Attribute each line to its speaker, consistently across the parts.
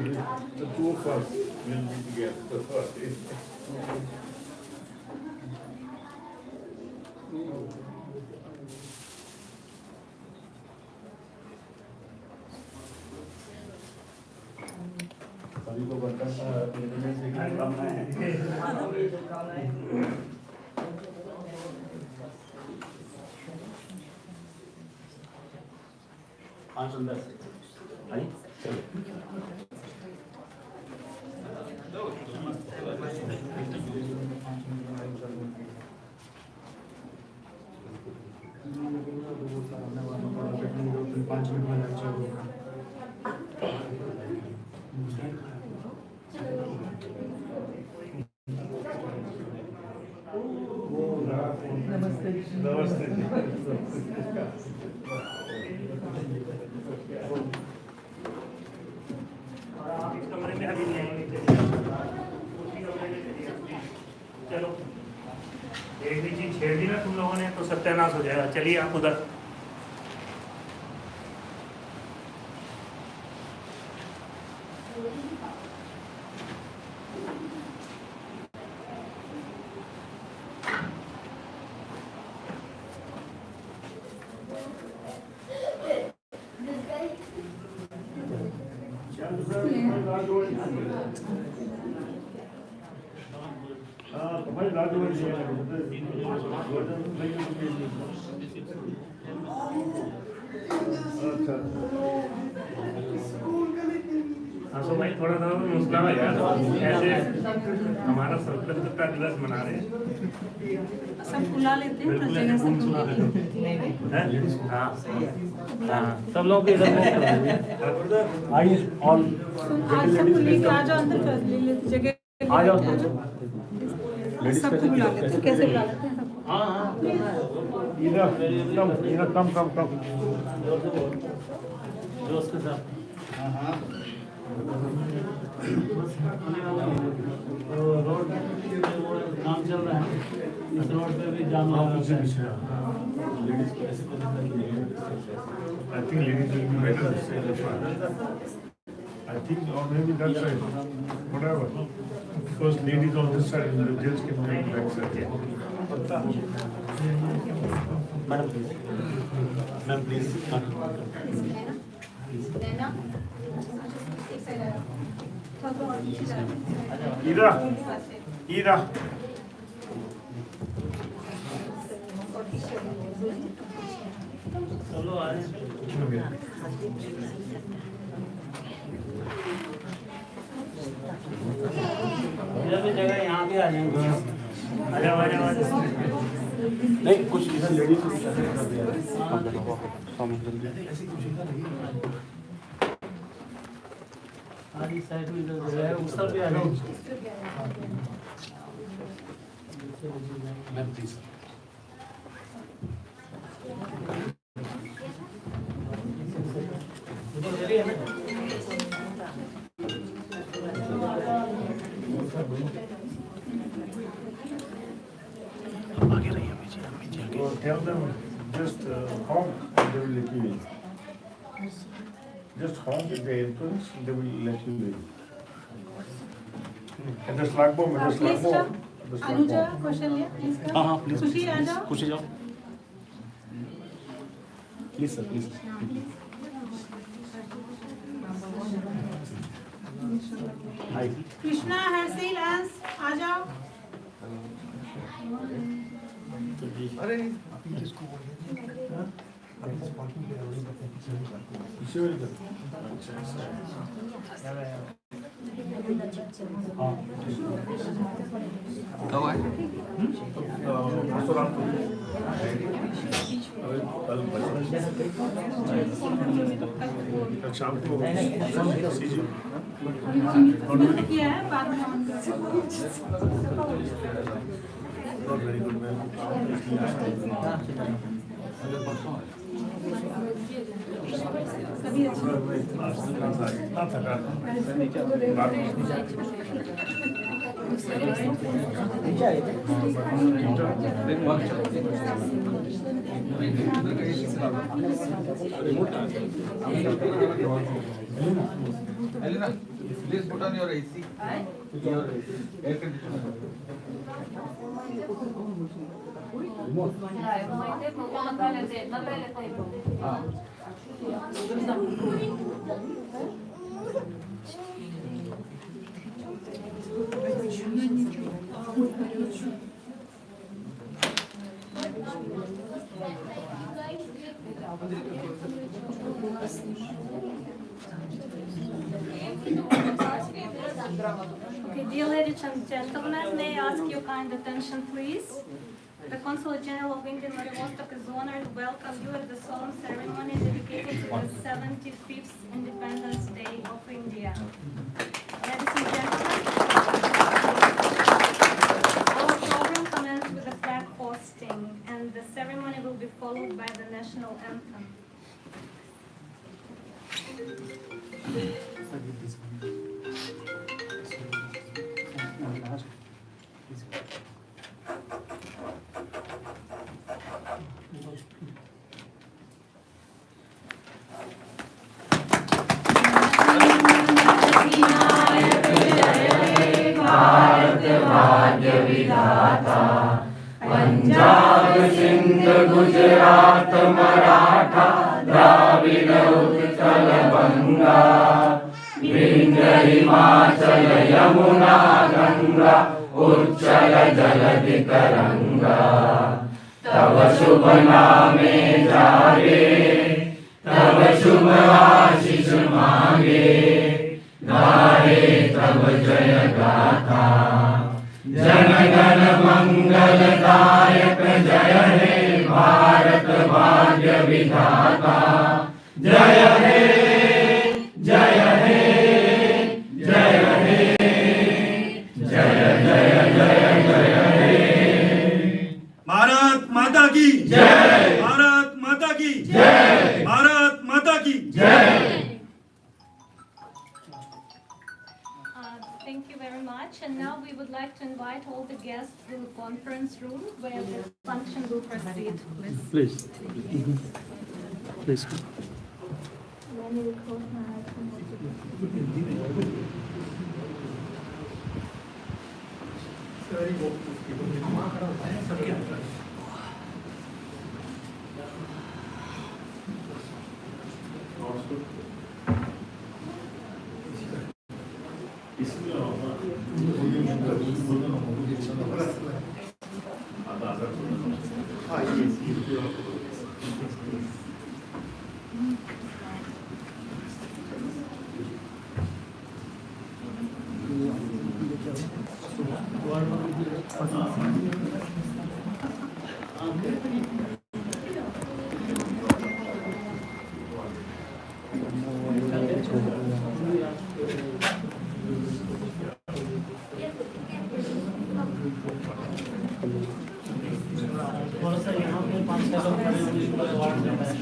Speaker 1: The two of us will be together. सभी को बर्तन कम है। हाँ सुंदर आई चलो नमस्ते नमस्ते
Speaker 2: आप इस कमरे में अभी नहीं आएंगे उसी कमरे में चलो एक भी चीज छेड़ दी ना तुम लोगों ने तो सत्यानाश हो जाएगा। चलिए आप उधर हाँ तो भाई थोड़ा सा मुस्कुरा यार, ऐसे हमारा स्वतंत्रता दिवस मना रहे हैं,
Speaker 3: सब बुला लेते हैं
Speaker 2: हाँ
Speaker 4: हाँ सब लोग इधर आइए ऑल
Speaker 3: आज सबको लेके आ जाओ अंदर कर ले लेते जगह
Speaker 4: आ जाओ
Speaker 3: सबको बुला लेते हैं। कैसे बुला लेते हैं सबको?
Speaker 4: हाँ
Speaker 1: इधर कम
Speaker 4: जोश के साथ
Speaker 1: हाँ
Speaker 4: रोड काम चल रहा है, इस रोड पे भी जाम लगा है।
Speaker 1: I think ladies will be better this side. I think, or maybe that side, whatever. Because ladies on this side and the gents can be on the back side.
Speaker 4: Madam please ma'am please
Speaker 1: Ida.
Speaker 4: चलो आ रहे भी जगह यहाँ भी आ जाएंगे।
Speaker 2: आ जाओ
Speaker 4: नहीं कुछ इधर लेडीज आधी साइड में इधर है उस तरफ भी आ जाओ। मैम प्लीज आगे रहिए
Speaker 1: So tell them just honk and they will let you in. Just honk at the entrance and they will let you in. And the slug bomb, and the slug
Speaker 3: Please
Speaker 1: bomb.
Speaker 3: come. Anuja Kaushalya please come.
Speaker 4: हाँ please
Speaker 3: Khushi आ जाओ।
Speaker 4: खुशी जाओ please sir please hi
Speaker 3: Krishna Harshil Ansh आ जाओ।
Speaker 1: अरे
Speaker 5: कब आए?
Speaker 1: शाम को
Speaker 3: किया है बाद में ऑन कर।
Speaker 1: वेरी गुड मैम
Speaker 3: सभी अच्छे
Speaker 1: इतना थका
Speaker 5: Elena, please put on your AC. Your air conditioner.
Speaker 6: Okay, dear ladies and gentlemen, may I ask your kind attention, please? The Consulate General of India in Vladivostok is honored to welcome you at the solemn ceremony dedicated to the 75th Independence Day of India. Ladies and gentlemen, our program commences with the flag hosting, and the ceremony will be followed by the national anthem.
Speaker 7: Punjab Sindh Gujarat Maratha Dravid Utkal बंगा विंध्य हिमाचल यमुना गंगा उच्चल जलधि तरंगा तव शुभ नामे जागे तव शुभ आशीष मांगे गाहे तव जय गाथा जन गण मंगलदायक जय हे भारत भाग्य विधाता जय हे जय हे जय हे जय जय जय जय हे
Speaker 8: भारत माता की
Speaker 7: जय
Speaker 8: भारत माता की
Speaker 7: जय
Speaker 8: भारत माता की
Speaker 7: जय
Speaker 6: Thank you very much. And now we would like to invite all the guests to the conference room where the function will proceed. Please.
Speaker 4: Please.
Speaker 6: Let me record
Speaker 4: थोड़ा सा यहाँ पे 5-6 लोग खड़े होने को अवार्ड देता है।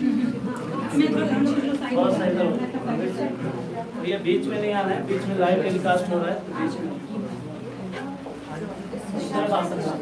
Speaker 4: थोड़ा सा इधर ये बीच में नहीं आना है, बीच में लाइव टेलीकास्ट हो रहा है, बीच में इस तरफ आ सकता है।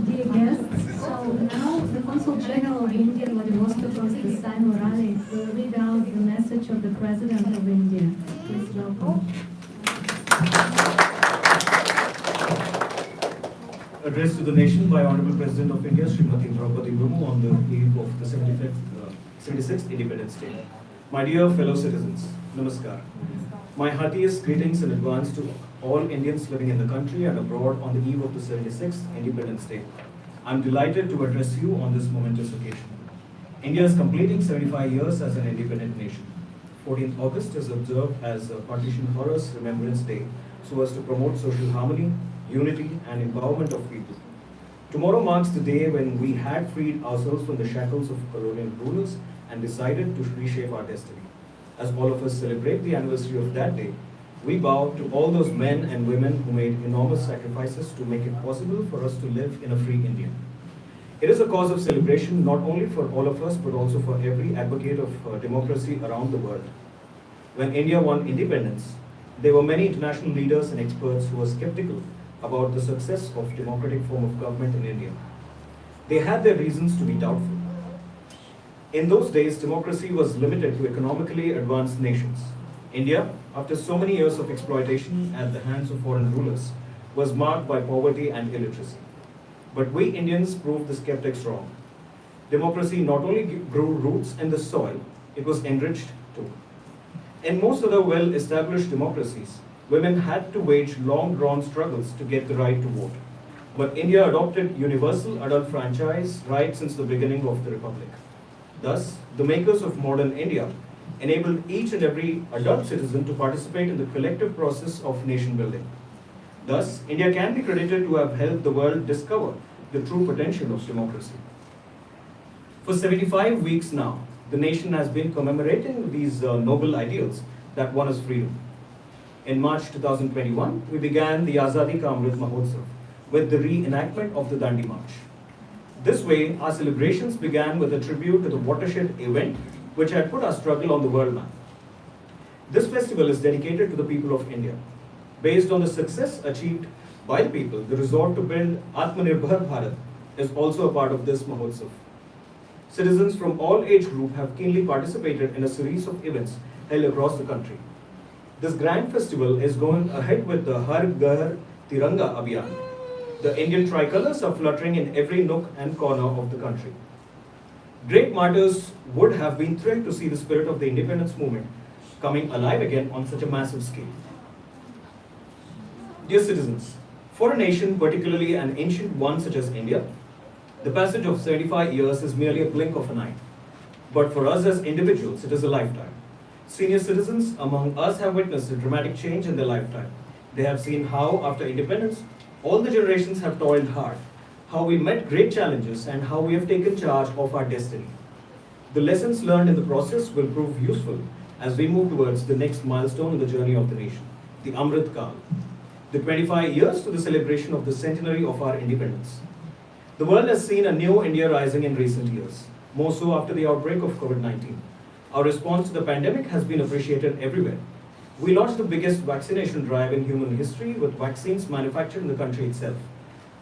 Speaker 9: Dear guests, so now the Consul General of India in Vladivostok, Mr. Sai Morales, will read out the message of the President of India. Please welcome.
Speaker 10: Address to the nation by Honorable President of India, Srimati Draupadi Murmu, on the eve of the 76th Independence Day. My dear fellow citizens, Namaskar. My heartiest greetings in advance to all Indians living in the country and abroad on the eve of the 76th Independence Day. I'm delighted to address you on this momentous occasion. India is completing 75 years as an independent nation. 14th August is observed as a Partition Horrors Remembrance Day so as to promote social harmony, unity and empowerment of people. Tomorrow marks the day when we had freed ourselves from the shackles of colonial rulers and decided to reshape our destiny. As all of us celebrate the anniversary of that day, we bow to all those men and women who made enormous sacrifices to make it possible for us to live in a free India. It is a cause of celebration not only for all of us but also for every advocate of democracy around the world. When India won independence, there were many international leaders and experts who were skeptical about the success of democratic form of government in India. They had their reasons to be doubtful. In those days, democracy was limited to economically advanced nations. India, after so many years of exploitation at the hands of foreign rulers, was marked by poverty and illiteracy. But we Indians proved the skeptics wrong. Democracy not only grew roots in the soil, it was enriched too. In most other well-established democracies, women had to wage long-drawn struggles to get the right to vote. But India adopted universal adult franchise right since the beginning of the Republic. Thus, the makers of modern India enabled each and every adult citizen to participate in the collective process of nation building. Thus, India can be credited to have helped the world discover the true potential of democracy. For 75 weeks now, the nation has been commemorating these noble ideals that won us freedom. In March 2021, we began the Azadi Ka Amrit Mahotsav with the reenactment of the Dandi March. This way, our celebrations began with a tribute to the watershed event which had put our struggle on the world map. This festival is dedicated to the people of India. Based on the success achieved by the people, the resolve to build Atmanirbhar Bharat is also a part of this Mahotsav. Citizens from all age groups have keenly participated in a series of events held across the country. This grand festival is going ahead with the Har Ghar Tiranga Abhiyan. The Indian tricolors are fluttering in every nook and corner of the country. Great martyrs would have been thrilled to see the spirit of the independence movement coming alive again on such a massive scale. Dear citizens, for a nation, particularly an ancient one such as India, the passage of 75 years is merely a blink of an eye. But for us as individuals, it is a lifetime. Senior citizens among us have witnessed a dramatic change in their lifetime. They have seen how, after independence, all the generations have toiled hard, how we met great challenges, and how we have taken charge of our destiny. The lessons learned in the process will prove useful as we move towards the next milestone in the journey of the nation, the Amrit Kaal, the 25 years to the celebration of the centenary of our independence. The world has seen a new India rising in recent years, more so after the outbreak of COVID-19. Our response to the pandemic has been appreciated everywhere. We launched the biggest vaccination drive in human history with vaccines manufactured in the country itself.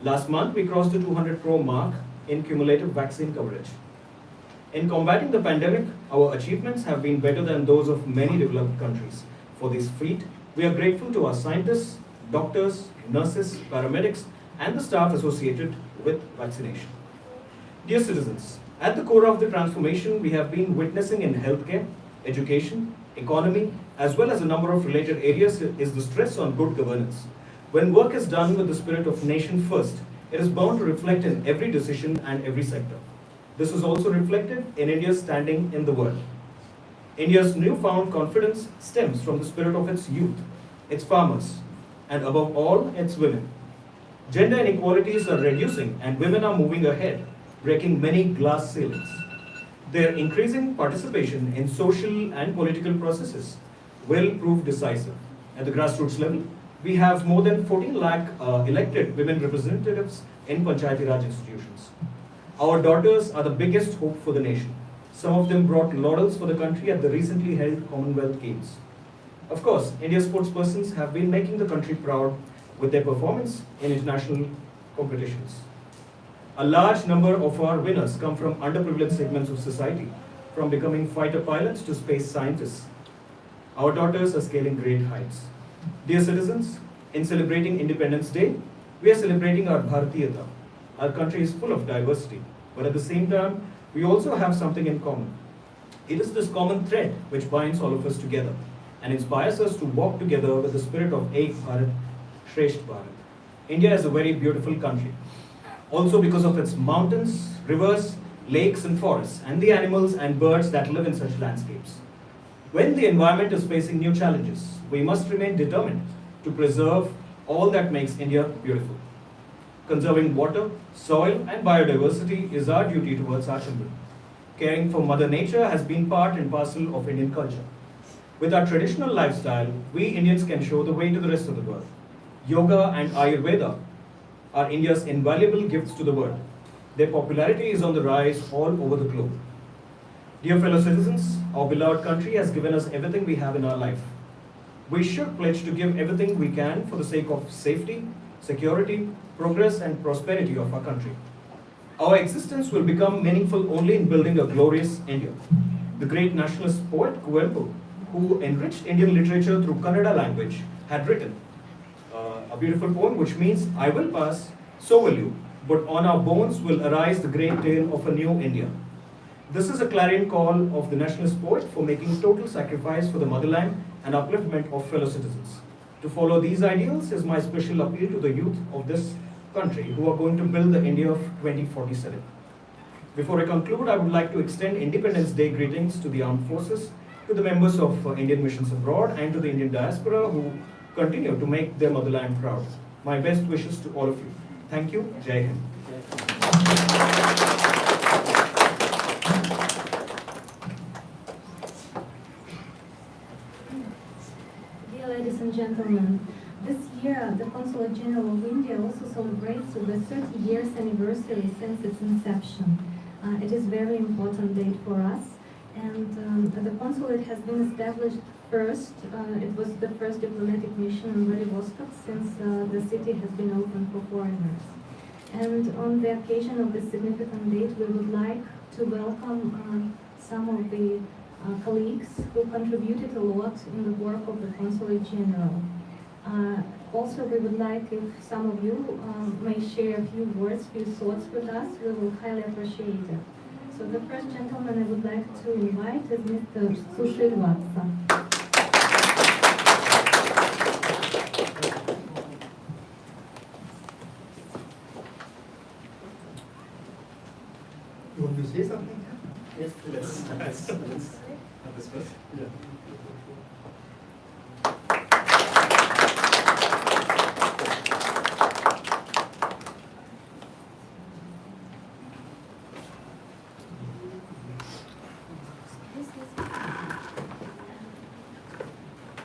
Speaker 10: Last month, we crossed the 200 crore mark in cumulative vaccine coverage. In combating the pandemic, our achievements have been better than those of many developed countries. For this feat, we are grateful to our scientists, doctors, nurses, paramedics, and the staff associated with vaccination. Dear citizens, at the core of the transformation we have been witnessing in healthcare, education, economy, as well as a number of related areas is the stress on good governance. When work is done with the spirit of nation first, it is bound to reflect in every decision and every sector. This is also reflected in India's standing in the world. India's newfound confidence stems from the spirit of its youth, its farmers, and above all, its women. Gender inequalities are reducing and women are moving ahead, breaking many glass ceilings. Their increasing participation in social and political processes will prove decisive. At the grassroots level, we have more than 14 lakh elected women representatives in Panchayati Raj institutions. Our daughters are the biggest hope for the nation. Some of them brought laurels for the country at the recently held Commonwealth Games. Of course, India's sportspersons have been making the country proud with their performance in international competitions. A large number of our winners come from underprivileged segments of society, from becoming fighter pilots to space scientists. Our daughters are scaling great heights. Dear citizens, in celebrating Independence Day, we are celebrating our Bharatiyata. Our country is full of diversity, but at the same time, we also have something in common. It is this common thread which binds all of us together and inspires us to walk together with the spirit of Ek Bharat, Shresht Bharat. India is a very beautiful country. Also because of its mountains, rivers, lakes and forests, and the animals and birds that live in such landscapes. When the environment is facing new challenges, we must remain determined to preserve all that makes India beautiful. Conserving water, soil and biodiversity is our duty towards our children. Caring for Mother Nature has been part and parcel of Indian culture. With our traditional lifestyle, we Indians can show the way to the rest of the world. Yoga and Ayurveda are India's invaluable gifts to the world. Their popularity is on the rise all over the globe. Dear fellow citizens, our beloved country has given us everything we have in our life. We should pledge to give everything we can for the sake of safety, security, progress and prosperity of our country. Our existence will become meaningful only in building a glorious India. The great nationalist poet Kuempu, who enriched Indian literature through Kannada language, had written a beautiful poem which means, I will pass, so will you, but on our bones will arise the great tale of a new India. This is a clarion call of the nationalist poet for making total sacrifice for the motherland and upliftment of fellow citizens. To follow these ideals is my special appeal to the youth of this country who are going to build the India of 2047. Before I conclude, I would like to extend Independence Day greetings to the armed forces, to the members of Indian missions abroad and to the Indian diaspora who continue to make their motherland proud. My best wishes to all of you. Thank you. Jai Hind.
Speaker 9: Dear ladies and gentlemen, this year the Consulate General of India also celebrates the 30 years anniversary since its inception. It is a very important date for us, and the consulate has been established first. It was the first diplomatic mission in Vladivostok since the city has been open for foreigners. And on the occasion of this significant date, we would like to welcome some of the colleagues who contributed a lot in the work of the Consulate General. Also, we would like if some of you may share a few words, few thoughts with us, we will highly appreciate it. So the first gentleman I would like to invite is Mr. Sushil Vatsa.
Speaker 11: You want to say something? Yes, let's have this first. Yeah.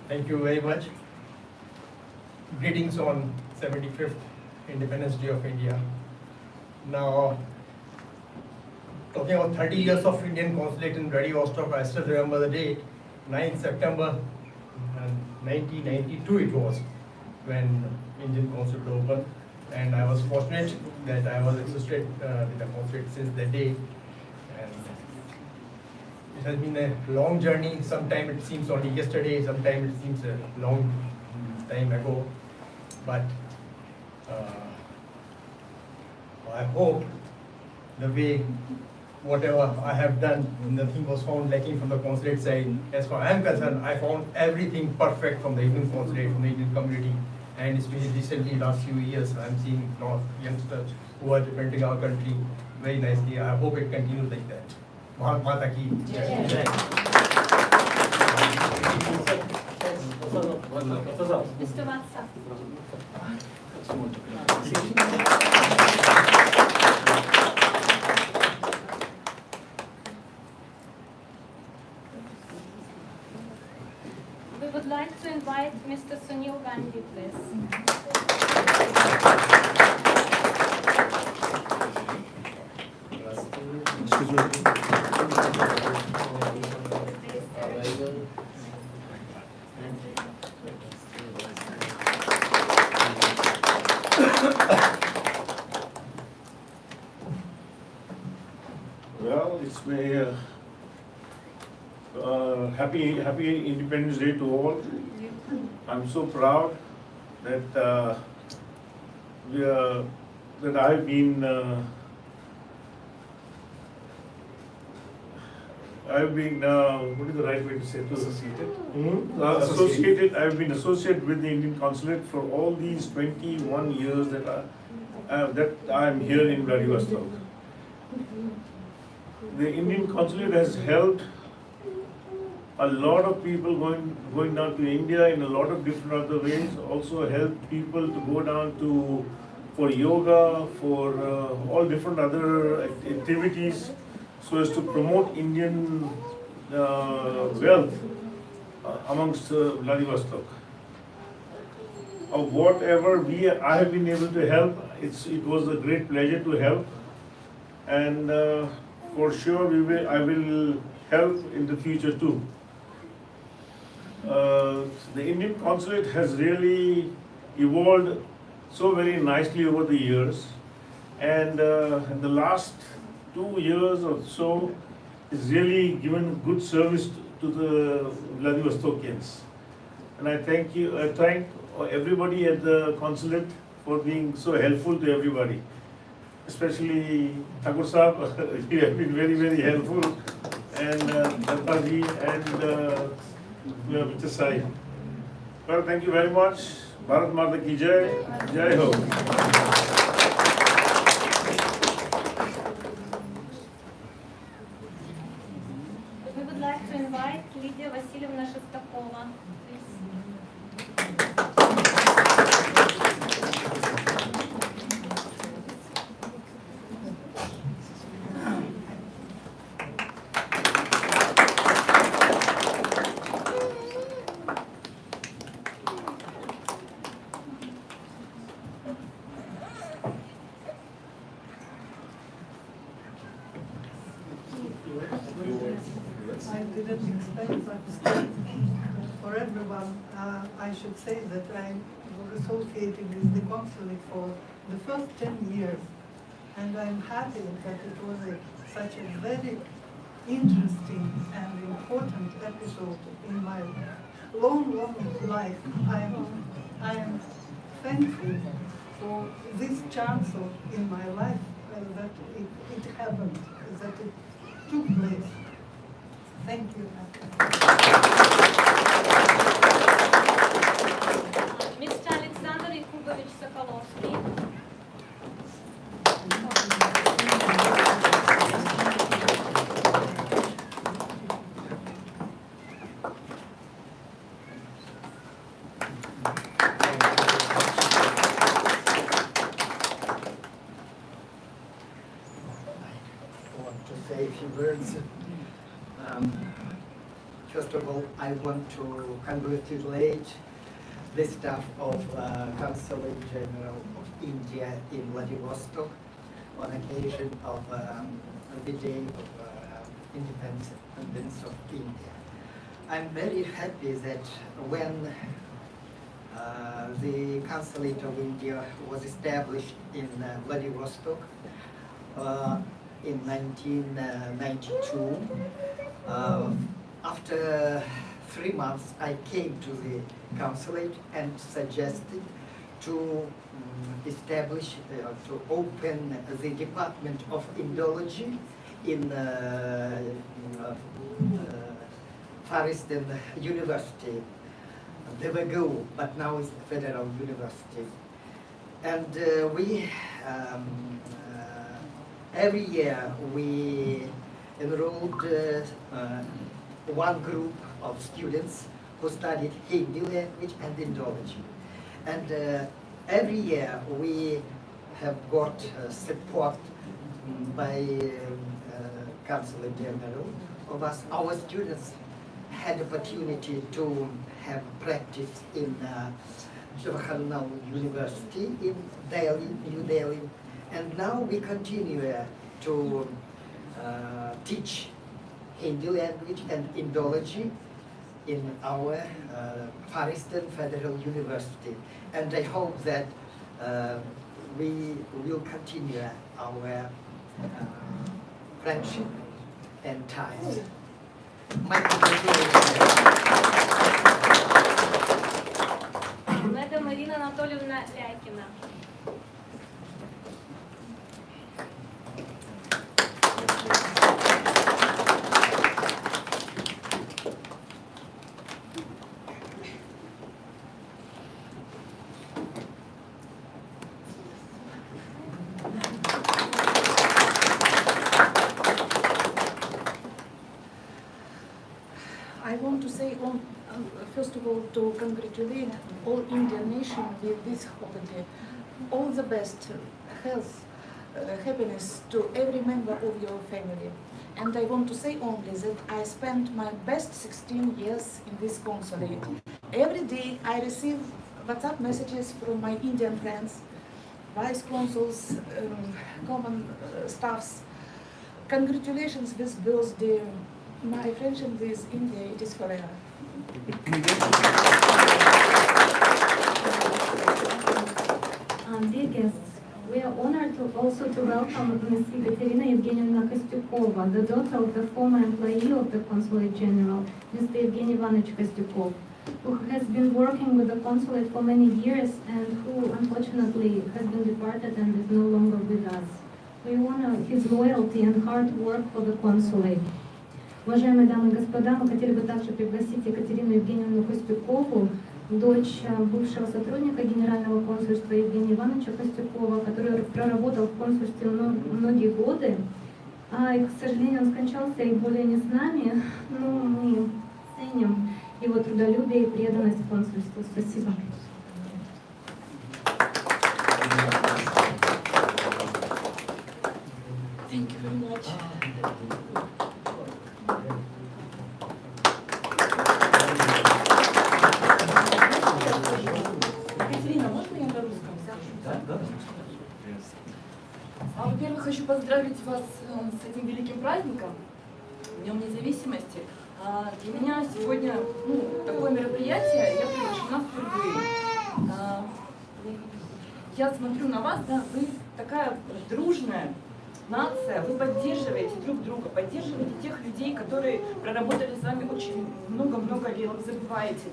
Speaker 11: Thank you very much. Greetings on 75th Independence Day of India. Now, talking about 30 years of Indian consulate in Vladivostok, I still remember the date, 9th September 1992 it was, when Indian consulate opened. And I was fortunate that I was associated with the consulate since that day. And it has been a long journey. Sometimes it seems only yesterday, sometimes it seems a long time ago. But I hope the way whatever I have done, nothing was found lacking from the consulate side. As far as I am concerned, I found everything perfect from the Indian consulate, from the Indian community. And especially recently, last few years, I am seeing a lot of youngsters who are representing our country very nicely. I hope it continues like that. Bharat Mata ki Jai.
Speaker 6: Mr. Vatsa. We would like to invite Mr. Sunil Gandhi, please.
Speaker 1: Excuse me. Well, it's my happy Independence Day to all. I'm so proud that that I've been I've been, what is the right way to say it? Associated. I've been associated with the Indian consulate for all these 21 years that I'm here in Vladivostok. The Indian consulate has helped a lot of people going down to India in a lot of different other ways. Also helped people to go down for yoga, for all different other activities, so as to promote Indian wealth amongst Vladivostok. Of whatever I have been able to help, it was a great pleasure to help, and for sure I will help in the future too. The Indian consulate has really evolved so very nicely over the years, and in the last 2 years or so, it's really given good service to the Vladivostokians. And I thank everybody at the consulate for being so helpful to everybody. Especially Thakur Sahab, he has been very, very helpful, and Dattaji and Mr. Sai. Well, thank you very much. Bharat Mata ki Jai, Jai Ho.
Speaker 6: We would like to invite Lydia Vasilyevna Shestakova.
Speaker 12: I didn't expect that. For everyone, I should say that I was associated with the consulate for the first 10 years, and I'm happy that it was such a very interesting and important episode in my long life. I am thankful for this chance in my life that it happened, that it took place. Thank you.
Speaker 6: Mr. Alexander Yakubovich Sokolovsky.
Speaker 13: I want to say a few words. First of all, I want to congratulate the staff of Consulate General of India in Vladivostok on occasion of the Day of Independence of India. I'm very happy that when the Consulate of India was established in Vladivostok in 1992, after 3 months, I came to the consulate and suggested to establish, to open the Department of Indology in Far Eastern University, DVGU, but now it's Federal University. And we, every year, we enrolled one group of students who studied Hindi language and Indology. And every year we have got support by Consulate General of us. Our students had opportunity to have practice in Jawaharlal University in Delhi, New Delhi. And now we continue to teach Hindi language and Indology in our Far Eastern Federal University. And I hope that we will continue our friendship and ties. My congratulations.
Speaker 6: Madam Marina Anatolievna Lякина.
Speaker 14: I want to say, first of all, to congratulate all Indian nation with this holiday. All the best, health, happiness to every member of your family. And I want to say only that I spent my best 16 years in this consulate. Every day I receive WhatsApp messages from my Indian friends, vice consuls, common staffs. Congratulations with birthday. My friendship with India, it is forever.
Speaker 9: Dear guests, we are honored also to welcome Ms. Ekaterina Evgenievna Kostyukova, the daughter of the former employee of the Consulate General, Mr. Evgeny Ivanovich Kostyukov, who has been working with the consulate for many years and who unfortunately has been departed and is no longer with us. We honor his loyalty and hard work for the consulate. Уважаемые дамы и господа, мы хотели бы также пригласить Екатерину Евгеньевну Костюкову, дочь бывшего сотрудника Генерального консульства Евгения Ивановича Костюкова, который проработал в консульстве многие годы. И, к сожалению, он скончался и более не с нами, но мы ценим его трудолюбие и преданность консульству. Спасибо.
Speaker 14: Thank you very much.
Speaker 15: Екатерина, можно я на русском? Да. Во-первых, хочу поздравить вас с этим великим праздником, Днем независимости. Для меня сегодня такое мероприятие, я приглашена впервые. Я смотрю на вас, да, вы такая дружная нация, вы поддерживаете друг друга, поддерживаете тех людей, которые проработали с вами очень много-много лет, вы забываете.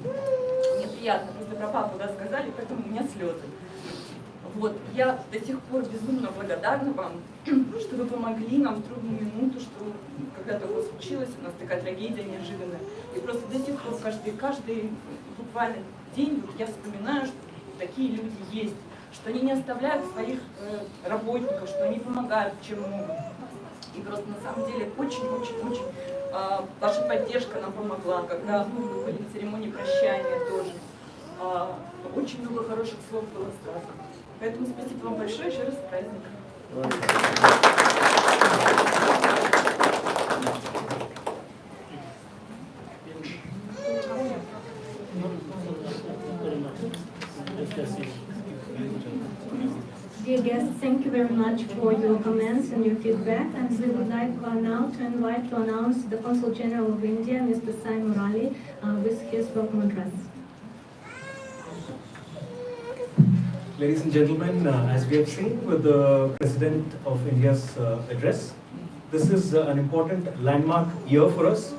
Speaker 15: Мне приятно, просто про папу рассказали, поэтому у меня слезы. Вот, я до сих пор безумно благодарна вам, что вы помогли нам в трудную минуту, что когда такое случилось, у нас такая трагедия неожиданная. И просто до сих пор, каждый буквально день вот я вспоминаю, что такие люди есть, что они не оставляют своих работников, что они помогают, чем могут. И просто на самом деле очень-очень-очень ваша поддержка нам помогла, когда мы были на церемонии прощания тоже. Очень много хороших слов было сказано. Поэтому спасибо вам большое, еще раз с праздником.
Speaker 9: Dear guests, thank you very much for your comments and your feedback, and we would like now to invite to announce the Consul General of India, Mr. Sai Murali, with his welcome address.
Speaker 10: Ladies and gentlemen, as we have seen with the President of India's address, this is an important landmark year for us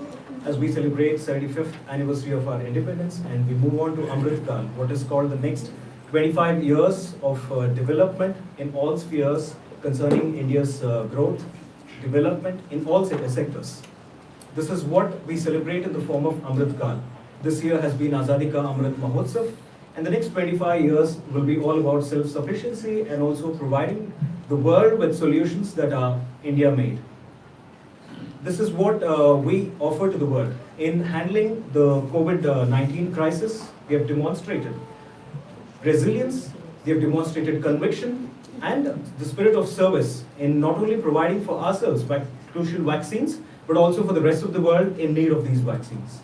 Speaker 10: as we celebrate 75th anniversary of our independence, and we move on to Amrit Kal, what is called the next 25 years of development in all spheres concerning India's growth, development in all sectors. This is what we celebrate in the form of Amrit Kal. This year has been Azadi Ka Amrit Mahotsav, and the next 25 years will be all about self-sufficiency and also providing the world with solutions that are India made. This is what we offer to the world. In handling the COVID-19 crisis, we have demonstrated resilience, we have demonstrated conviction and the spirit of service in not only providing for ourselves crucial vaccines, but also for the rest of the world in need of these vaccines.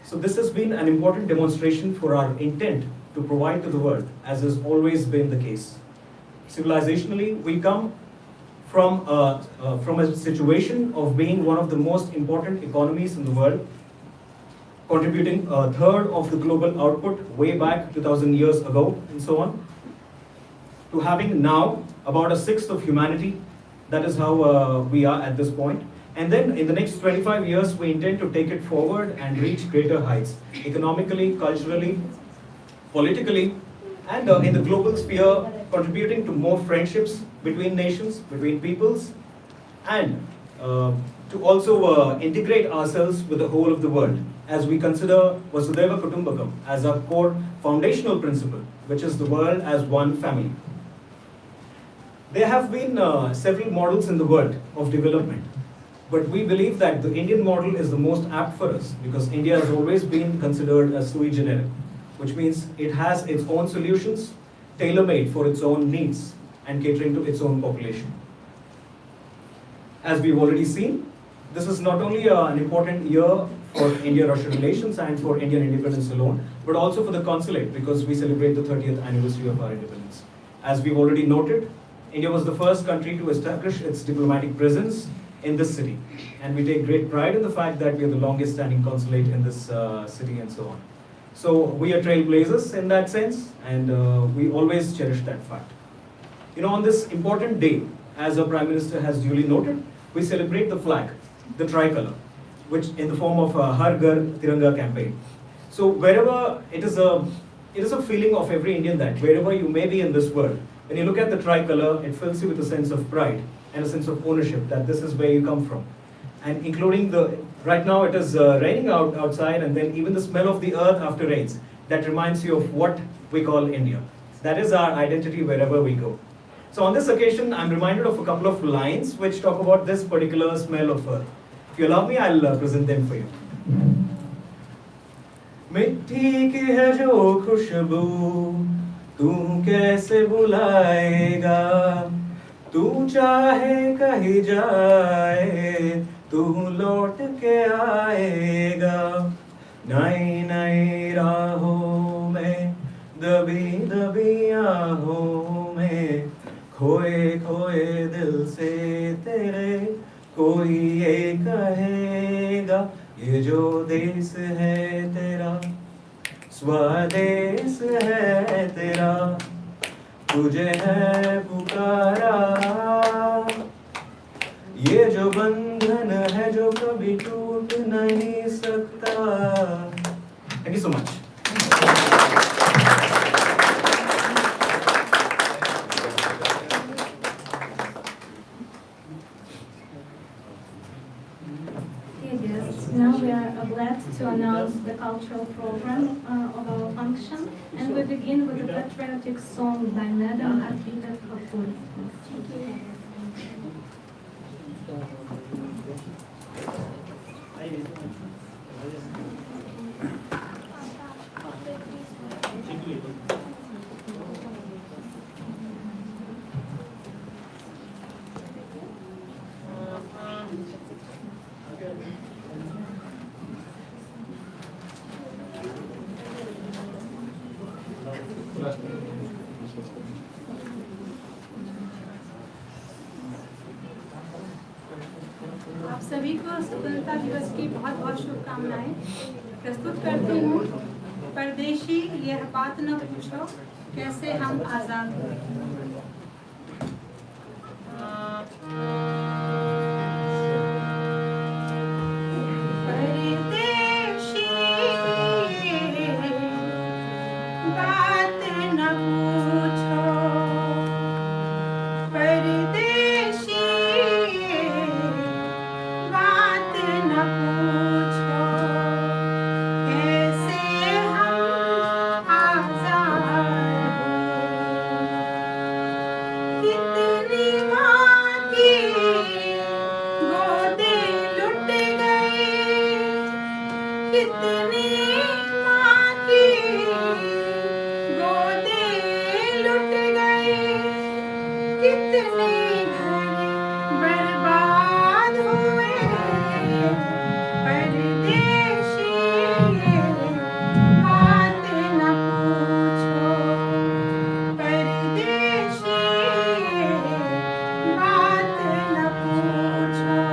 Speaker 10: So this has been an important demonstration for our intent to provide to the world, as has always been the case. Civilizationally, we come from a situation of being one of the most important economies in the world, contributing a third of the global output way back 2,000 years ago and so on, to having now about a sixth of humanity. That is how we are at this point. And then in the next 25 years, we intend to take it forward and reach greater heights, economically, culturally, politically, and in the global sphere, contributing to more friendships between nations, between peoples, and to also integrate ourselves with the whole of the world, as we consider Vasudhaiva Kutumbakam as our core foundational principle, which is the world as one family. There have been several models in the world of development. But we believe that the Indian model is the most apt for us because India has always been considered a sui generis, which means it has its own solutions tailor-made for its own needs and catering to its own population. As we've already seen, this is not only an important year for India-Russia relations and for Indian independence alone, but also for the consulate because we celebrate the 30th anniversary of our independence. As we've already noted, India was the first country to establish its diplomatic presence in this city. And we take great pride in the fact that we are the longest standing consulate in this city and so on. So we are trailblazers in that sense, and we always cherish that fact. You know, on this important day, as our Prime Minister has duly noted, we celebrate the flag, the tricolour, which in the form of a Har Ghar Tiranga campaign. So wherever it is a feeling of every Indian that wherever you may be in this world, when you look at the tricolour, it fills you with a sense of pride and a sense of ownership that this is where you come from. And including right now it is raining outside, and then even the smell of the earth after rains, that reminds you of what we call India. That is our identity wherever we go. So on this occasion, I'm reminded of a couple of lines which talk about this particular smell of earth. If you allow me, I'll present them for you. मिट्टी की है जो खुशबू तू कैसे बुलाएगा तू चाहे कहीं जाए तू लौट के आएगा नई नई राहों में दबी दबी आहों में खोए खोए दिल से तेरे कोई ये कहेगा ये जो देश है तेरा स्वदेश है तेरा तुझे है पुकारा ये जो बंधन है जो कभी टूट नहीं सकता. Thank you so much.
Speaker 9: Now we are glad to announce the cultural program of our function, and we begin with a patriotic song by Madam Akita Kapoor.
Speaker 3: आप सभी को स्वतंत्रता दिवस की बहुत बहुत शुभकामनाएं. प्रस्तुत करती हूँ परदेशी यह बात न पूछो कैसे हम आजाद हुए. परदेशी बात न पूछो परदेशी बात न पूछो कैसे हम आजाद हुए. कितनी माँ की गोदें लुट गई कितनी माँ की गोदें लुट गई कितने घर बर्बाद हुए. परदेशी बात न पूछो परदेशी बात न पूछो.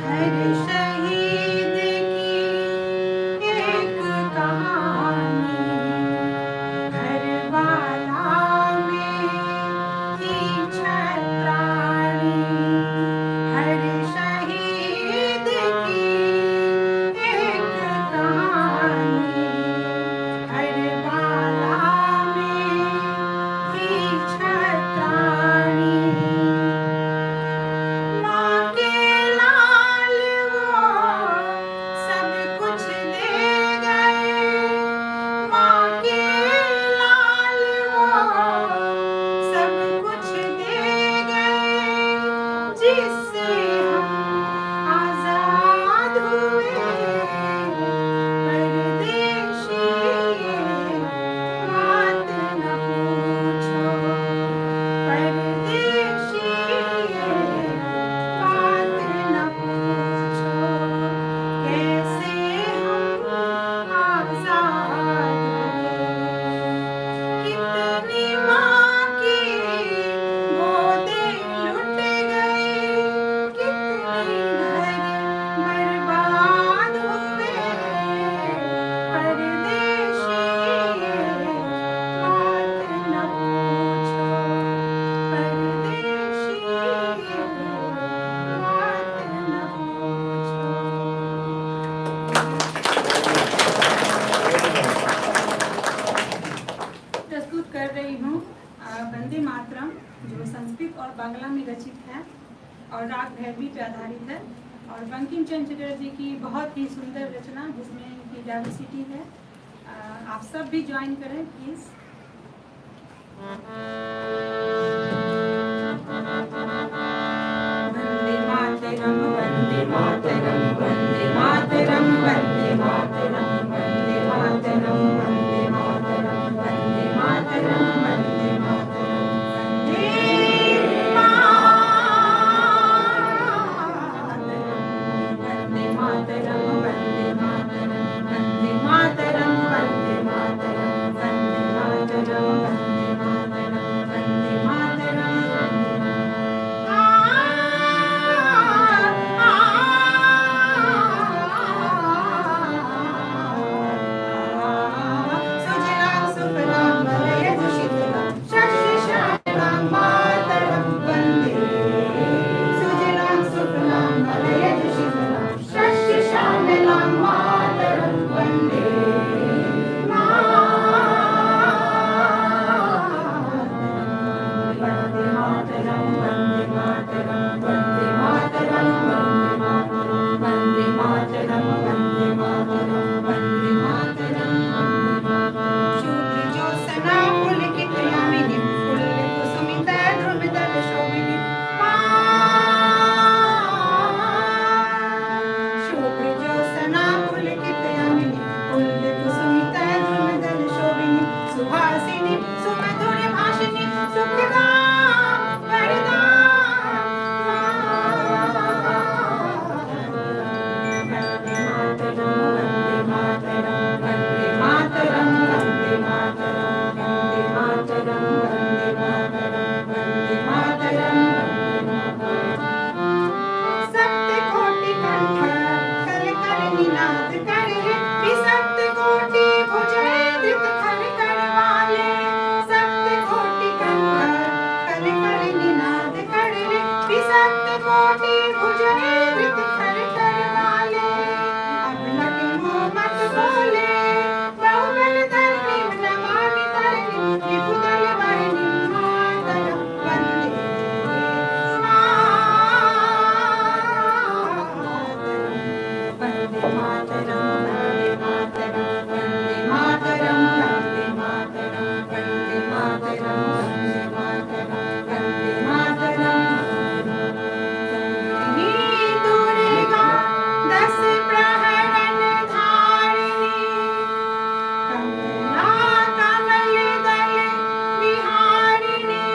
Speaker 3: हर शहीद की एक कहानी घर वाला में बांग्ला में रचित है और राग भैरवी पे आधारित है। और बंकिम चंद्र चटर्जी की बहुत ही सुंदर रचना जिसमें इनकी डाइवर्सिटी है। आप सब भी ज्वाइन करें प्लीज़। वंदे मातरम वंदे मातरम वंदे मातरम वंदे मातरम वंदे मातरम वंदे मातरम वंदे मातरम वंदे मातरम वंदे मातरम वंदे मातरम वंदे मातरम वंदे मातरम वंदे मातरम वंदे मातरम सुजलां सुफलां मलयज शीतलां शस्य श्यामलां मातरं वन्दे सुजलां सुफलां मलयज शीतलां शस्य श्यामलां मातरं वन्दे वन्दे मातरं वन्दे मातरं वन्दे मातरं वन्दे मातरं वन्दे मातरं वन्दे मातरं वन्दे मातरं शुक्र ज्योत्सना पुलकित यामिनी पुलकुसुमिता ध्रुवदल शोभिनी शुक्र ज्योत्सना पुलकित यामिनी पुलकुसुमिता ध्रुवदल शोभिनी सुहासिनी सुमधुर भाषिनी सुखदा वरदा वन्दे मातरं वन्दे मातरं वन्दे मातरं वन्दे मातरं वन्दे मातरं वन्दे मातरं वन्दे मातरं सप्त कोटि कंठ कल कल निनाद करे विसप्त कोटि भुजै धृत खल कर वाले सप्त कोटि कंठ कल कल निनाद करे विसप्त कोटि भुजै धृत खल कर वाले अब लगे मुँह मत बोले बहुबल धरणी नमामि धरणी विभुदल वाहिनी मातरं वन्दे वन्दे मातरं वन्दे मातरं वन्दे मातरं वन्दे मातरं वन्दे मातरं वन्दे मातरं वन्दे मातरं ही दुर्गा दस प्रहरण धारिणी कमला कमल दल विहारिणी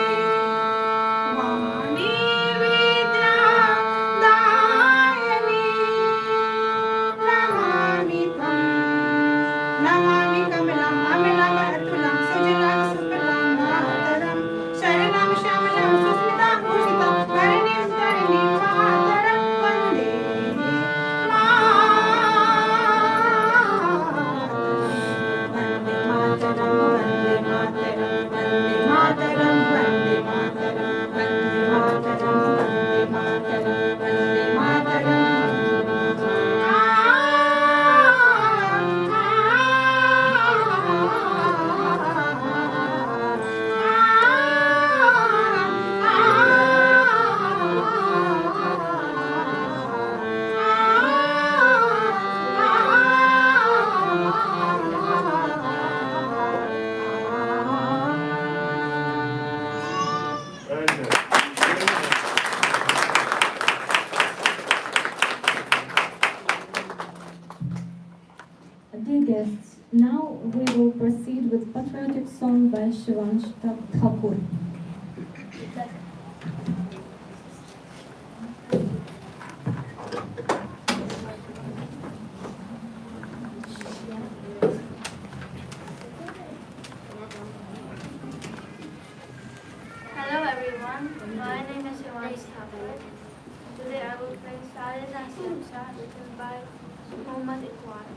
Speaker 3: वाणी विद्या दायिनी नमामि त्वं नमामि कमलां अमलां अतुलां सुजलां सुफलां मातरं शरणां श्यामलां सुस्मितां भूषितां भरणीं धरणीं मातरं वन्दे वन्दे मातरं वन्दे मातरं वन्दे मातरं वन्दे मातरं वन्दे मातरं वन्दे मातरं वन्दे मातरं
Speaker 9: Dear guests, now we will proceed with patriotic song by Shivansh Thakur.
Speaker 16: Hello everyone, my name is Shivansh Thakur. Today I will play Sares and Shamsa, which is by Muhammad Iqbal.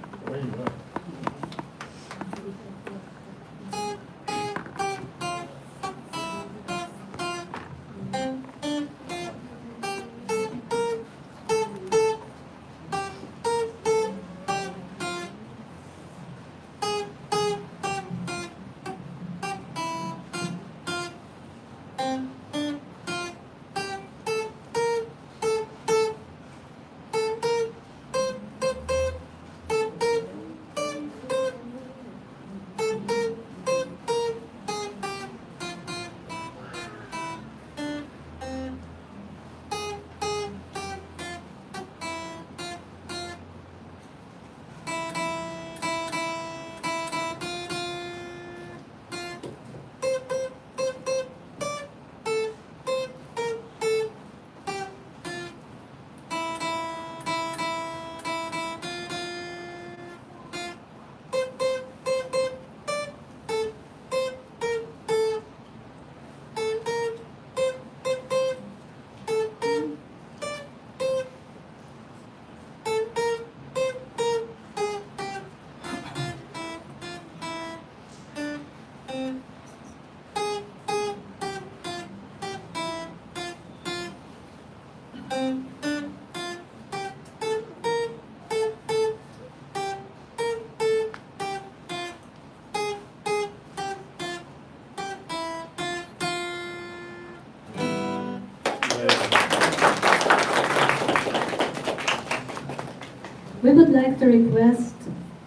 Speaker 9: We would like to request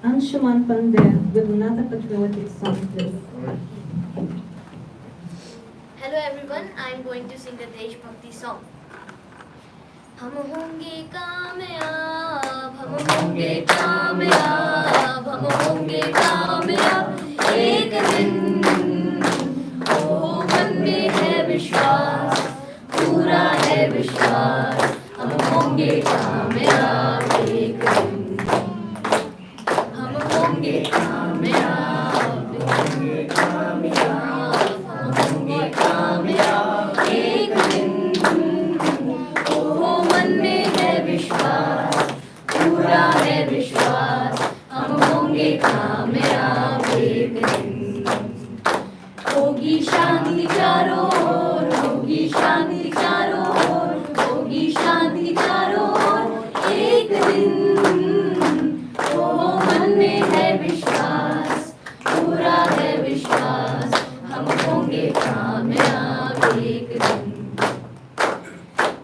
Speaker 9: Anshuman Pandey with another patriotic song, please.
Speaker 16: Hello everyone, I am going to sing a Desh Bhakti song. हम होंगे कामयाब, हम होंगे कामयाब, हम होंगे कामयाब एक दिन। ओ मन में है विश्वास, पूरा है विश्वास, हम होंगे कामयाब एक दिन। हम होंगे कामयाब, होंगे कामयाब, हम होंगे कामयाब एक दिन। ओ मन में है विश्वास, पूरा है विश्वास, हम होंगे कामयाब एक दिन। होगी शांति चारों ओर, होगी शांति चारों ओर, होगी शांति चारों ओर एक दिन। ओ मन में है विश्वास, पूरा है विश्वास, हम होंगे कामयाब एक दिन।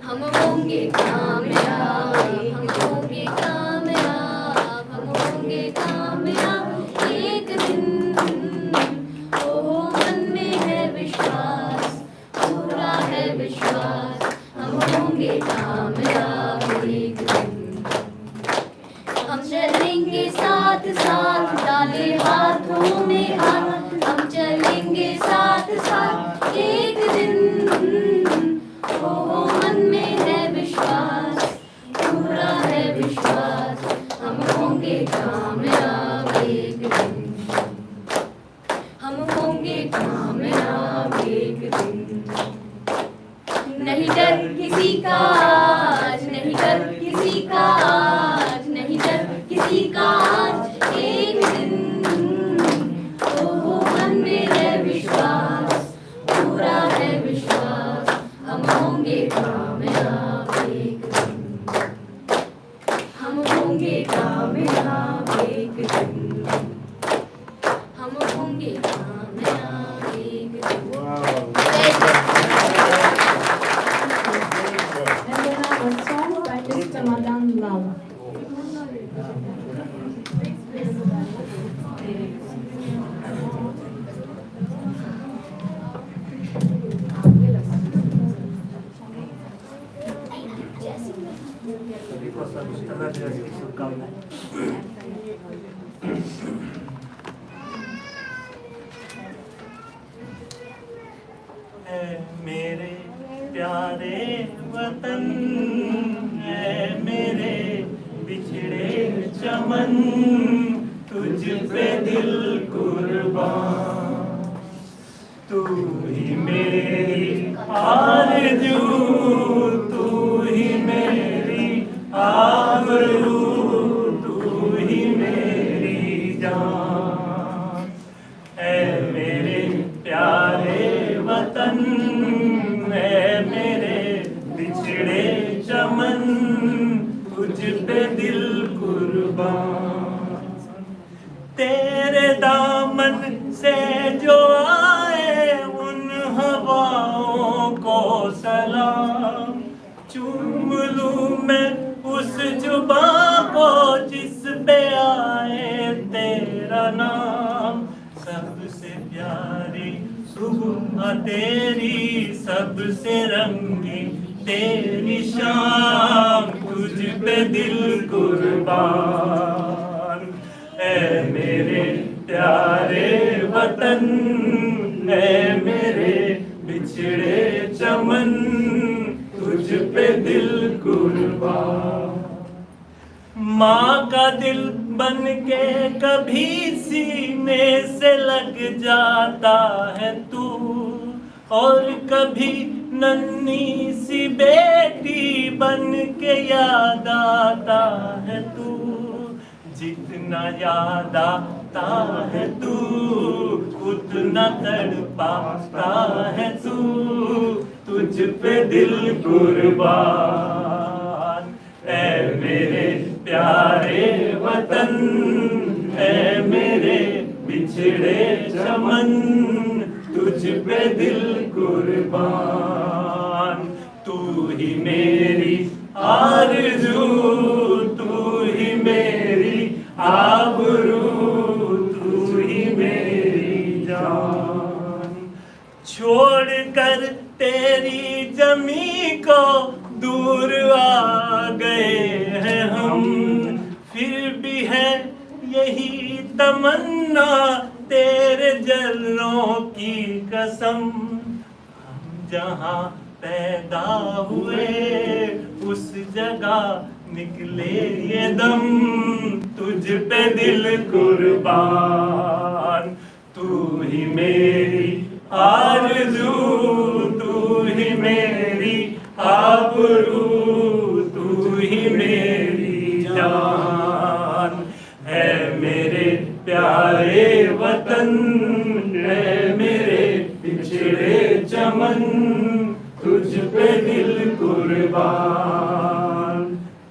Speaker 16: हम होंगे कामयाब, हम होंगे कामयाब, हम होंगे कामयाब एक दिन। ओ मन में है विश्वास, पूरा है विश्वास, हम होंगे कामयाब एक दिन। हम चलेंगे साथ साथ, डाले हाथों में हाथ, हम चलेंगे साथ साथ एक दिन। ओ मन में है विश्वास, पूरा है विश्वास, हम होंगे कामयाब एक दिन। हम होंगे कामयाब एक दिन। नहीं डर किसी का आज, नहीं डर किसी का आज, नहीं डर किसी का आज एक दिन। ओ मन में है विश्वास, पूरा है विश्वास, हम होंगे कामयाब एक दिन। हम होंगे कामयाब एक दिन। हम होंगे कामयाब एक दिन।
Speaker 9: And we have a song by Mr. Madan Lal.
Speaker 2: ऐ मेरे प्यारे वतन, ऐ मेरे बिछड़े चमन, तुझ पे दिल कुर्बान। तू ही मेरी आरज़ू, तू ही मेरी आबरू, तू ही मेरी जान। ऐ मेरे प्यारे वतन, ऐ मेरे बिछड़े चमन, तुझ पे दिल कुर्बान। तेरे दामन से जो आए उन हवाओं को सलाम। चूम लूं मैं उस जुबां को जिस पे आए तेरा नाम। सबसे प्यारी सुबह तेरी, सबसे रंगी तेरी शाम, तुझ पे दिल कुर्बान। ऐ मेरे प्यारे वतन, ऐ मेरे बिछड़े चमन, तुझ पे दिल कुर्बान। माँ का दिल बन के कभी सीने से लग जाता है तू, और कभी नन्ही सी बेटी बन के याद आता है तू। जितना याद आता है तू, उतना तड़पाता है तू, तुझ पे दिल कुर्बान। ऐ मेरे प्यारे वतन, ऐ मेरे बिछड़े चमन, तुझ पे दिल कुर्बान। तू ही मेरी आरज़ू, तू ही मेरी आबरू तू ही मेरी जान। छोड़ कर तेरी जमी को दूर आ गए हैं हम, फिर भी है यही तमन्ना तेरे जलनों की कसम। हम जहाँ पैदा हुए उस जगह निकले ये दम, तुझ पे दिल कुर्बान। तू ही मेरी आरज़ू, तू ही मेरी आबरू, तू ही मेरी जान। है मेरे प्यारे वतन, है मेरे पिछड़े चमन, तुझ पे दिल कुर्बान।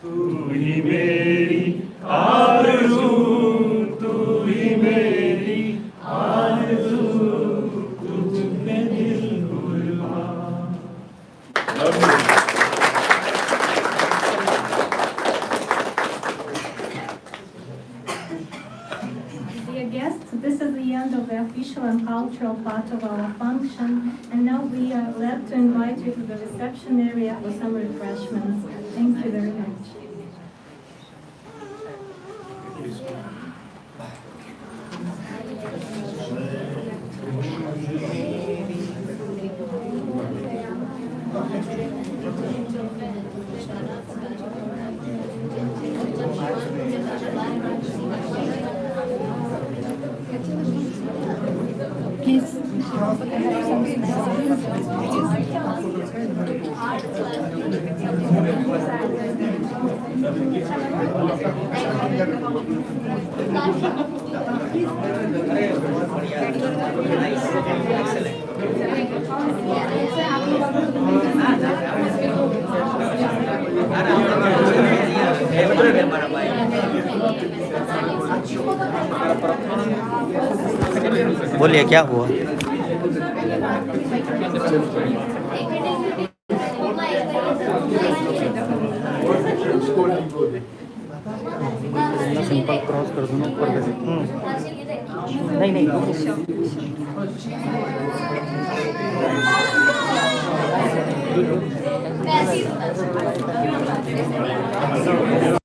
Speaker 2: तू ही मेरी आरज़ू, तू ही मेरी आरज़ू, तुझ पे दिल कुर्बान।
Speaker 9: Dear guests, this is the end of the official and cultural part of our function, and now we are glad to invite you to the reception area for some refreshments. Thank you very much.
Speaker 16: Please.
Speaker 17: बोलिए क्या हुआ? Simple cross कर दूँ ऊपर से। नहीं नहीं
Speaker 16: पैसे